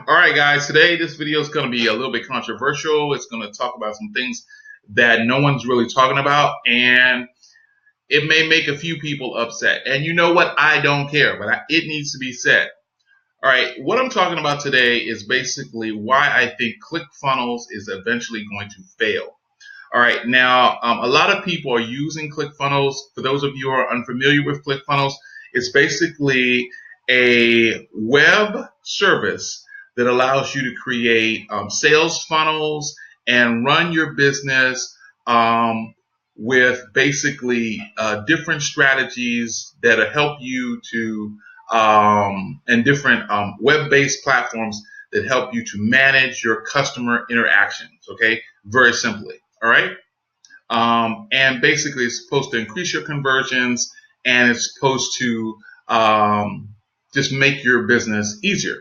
All right, guys, today this video is going to be a little bit controversial. It's going to talk about some things that no one's really talking about, and it may make a few people upset. And you know what? I don't care, but it needs to be said. All right, what I'm talking about today is basically why I think ClickFunnels is eventually going to fail. All right, now a lot of people are using ClickFunnels. For those of you who are unfamiliar with ClickFunnels, it's basically a web service that allows you to create sales funnels and run your business with basically different strategies that help you to and different web-based platforms that help you to manage your customer interactions. Okay, very simply. All right. And basically, it's supposed to increase your conversions, and it's supposed to just make your business easier.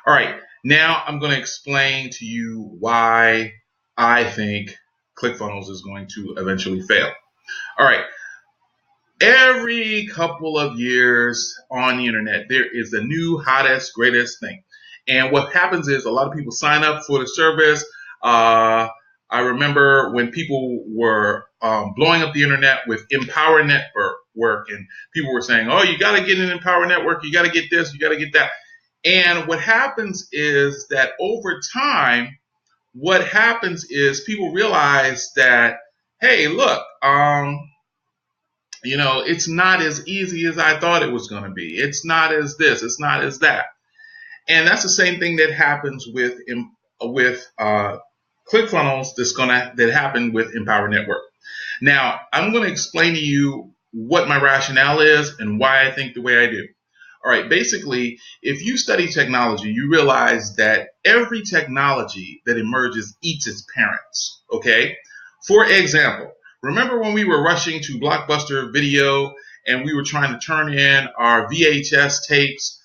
All right. Now I'm going to explain to you why I think ClickFunnels is going to eventually fail. All right. Every couple of years on the internet, there is a new hottest, greatest thing. And what happens is a lot of people sign up for the service. I remember when people were blowing up the internet with Empower Network, and people were saying, oh, you got to get an Empower Network, you got to get this, you got to get that. And what happens is that over time, what happens is people realize that, hey, look, it's not as easy as I thought it was going to be. It's not as this, it's not as that. And that's the same thing that happens with ClickFunnels that happened with Empower Network. Now, I'm going to explain to you what my rationale is and why I think the way I do. All right, basically, if you study technology, you realize that every technology that emerges eats its parents, okay? For example, remember when we were rushing to Blockbuster video and we were trying to turn in our VHS tapes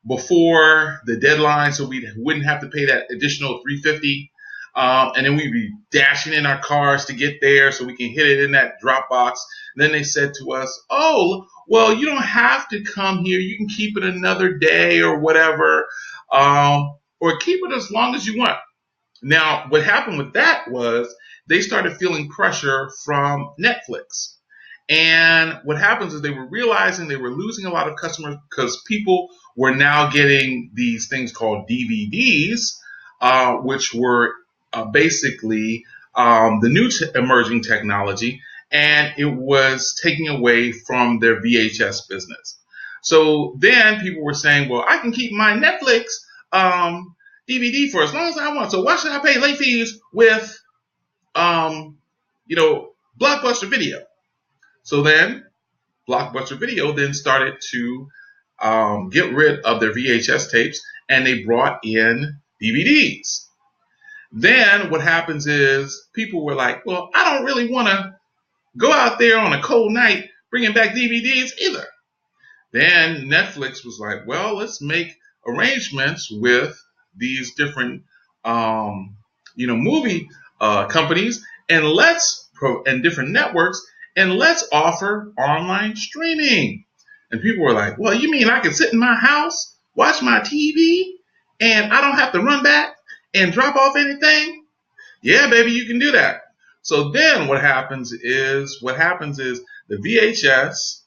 before the deadline so we wouldn't have to pay that additional $350? And then we'd be dashing in our cars to get there so we can hit it in that drop box. And then they said to us, oh, well, you don't have to come here. You can keep it another day or whatever, or keep it as long as you want. Now, what happened with that was they started feeling pressure from Netflix. And what happens is they were realizing they were losing a lot of customers because people were now getting these things called DVDs, which were basically the new emerging technology, and it was taking away from their VHS business. So then people were saying, well, I can keep my Netflix DVD for as long as I want. So why should I pay late fees with, Blockbuster Video? So then Blockbuster Video then started to get rid of their VHS tapes, and they brought in DVDs. Then what happens is people were like, well, I don't really want to go out there on a cold night bringing back DVDs either. Then Netflix was like, well, let's make arrangements with these different, movie companies and different networks, and let's offer online streaming. And people were like, well, you mean I can sit in my house, watch my TV, and I don't have to run back and drop off anything? Yeah, baby, you can do that. So then what happens is the VHS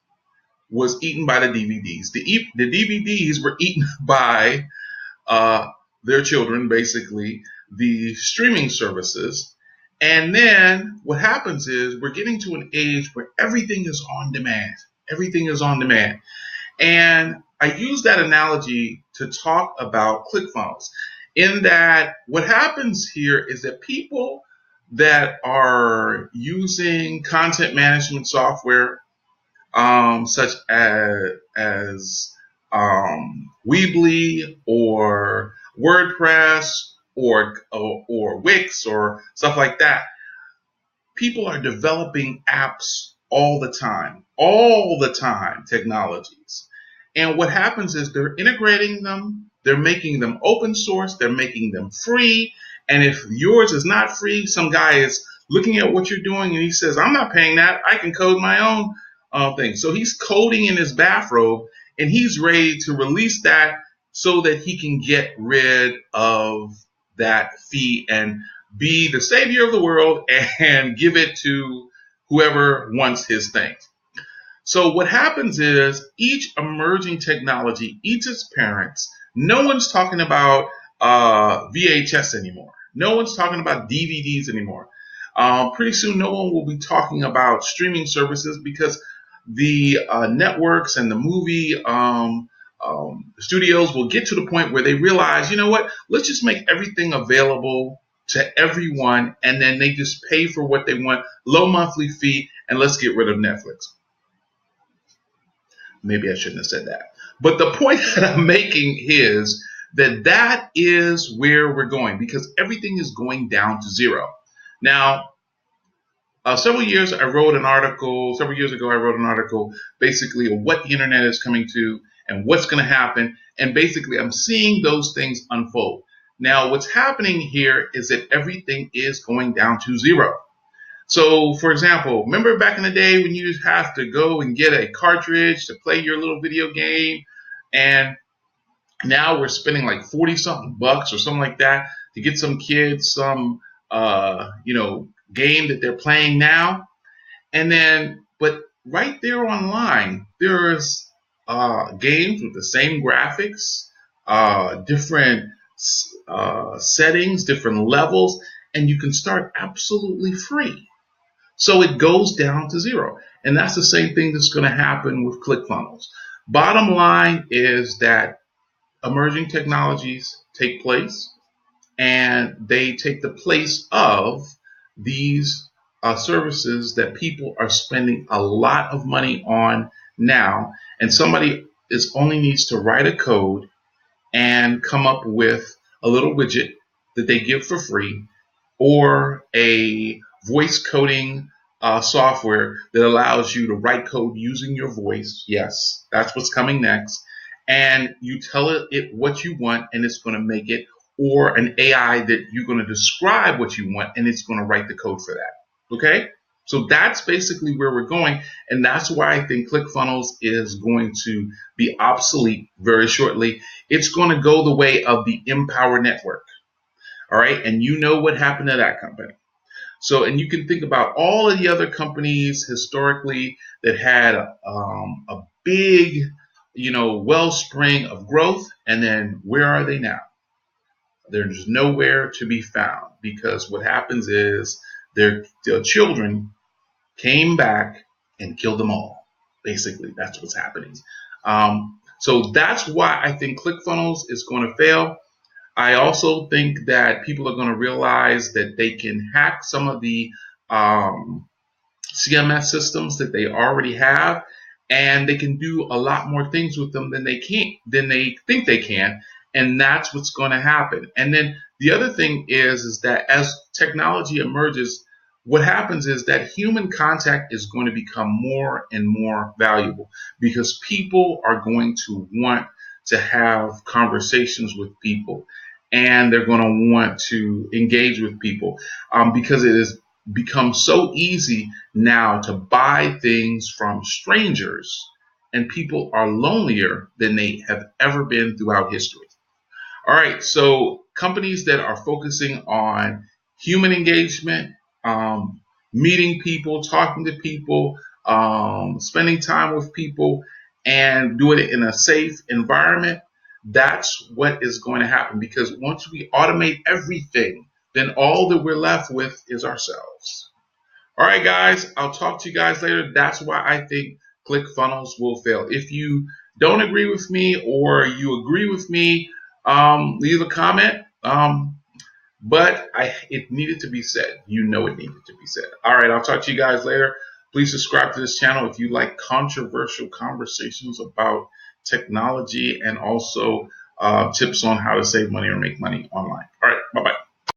was eaten by the DVDs. The DVDs were eaten by their children, basically, the streaming services. And then what happens is we're getting to an age where everything is on demand. Everything is on demand. And I use that analogy to talk about ClickFunnels, in that what happens here is that people that are using content management software such as Weebly or WordPress or Wix or stuff like that, people are developing apps all the time, technologies. And what happens is they're integrating them, they're making them open source, they're making them free. And if yours is not free, some guy is looking at what you're doing and he says, I'm not paying that, I can code my own thing. So he's coding in his bathrobe and he's ready to release that so that he can get rid of that fee and be the savior of the world and give it to whoever wants his thing. So what happens is each emerging technology eats its parents. No one's talking about VHS anymore. No one's talking about DVDs anymore. Pretty soon, no one will be talking about streaming services because the networks and the movie studios will get to the point where they realize, you know what, let's just make everything available to everyone, and then they just pay for what they want, low monthly fee, and let's get rid of Netflix. Maybe I shouldn't have said that. But the point that I'm making is that is where we're going, because everything is going down to zero. Now, several years ago, I wrote an article basically of what the internet is coming to and what's going to happen. And basically, I'm seeing those things unfold. Now, what's happening here is that everything is going down to zero. So, for example, remember back in the day when you have to go and get a cartridge to play your little video game, and now we're spending like 40 something bucks or something like that to get some kids some game that they're playing now. And then, but right there online, there's games with the same graphics, different settings, different levels, and you can start absolutely free. So it goes down to zero. And that's the same thing that's going to happen with ClickFunnels. Bottom line is that emerging technologies take place, and they take the place of these services that people are spending a lot of money on now. And somebody only needs to write a code and come up with a little widget that they give for free, or a voice coding software that allows you to write code using your voice. Yes, that's what's coming next. And you tell it what you want, and it's going to make it, or an AI that you're going to describe what you want, and it's going to write the code for that. Okay? So that's basically where we're going, and that's why I think ClickFunnels is going to be obsolete very shortly. It's going to go the way of the Empower Network. All right, and you know what happened to that company. So, and you can think about all of the other companies historically that had a big, wellspring of growth, and then where are they now? They're just nowhere to be found, because what happens is their children came back and killed them all. Basically, that's what's happening. So that's why I think ClickFunnels is going to fail. I also think that people are going to realize that they can hack some of the CMS systems that they already have, and they can do a lot more things with them than they think they can, and that's what's going to happen. And then the other thing is that as technology emerges, what happens is that human contact is going to become more and more valuable, because people are going to want to have conversations with people, and they're going to want to engage with people, because it has become so easy now to buy things from strangers, and people are lonelier than they have ever been throughout history. All right, so companies that are focusing on human engagement, meeting people, talking to people, spending time with people, and doing it in a safe environment, that's what is going to happen. Because once we automate everything, then all that we're left with is ourselves. All right, guys, I'll talk to you guys later. That's why I think ClickFunnels will fail. If you don't agree with me, or you agree with me, leave a comment. But it needed to be said. You know it needed to be said. All right, I'll talk to you guys later. Please subscribe to this channel if you like controversial conversations about technology, and also tips on how to save money or make money online. All right.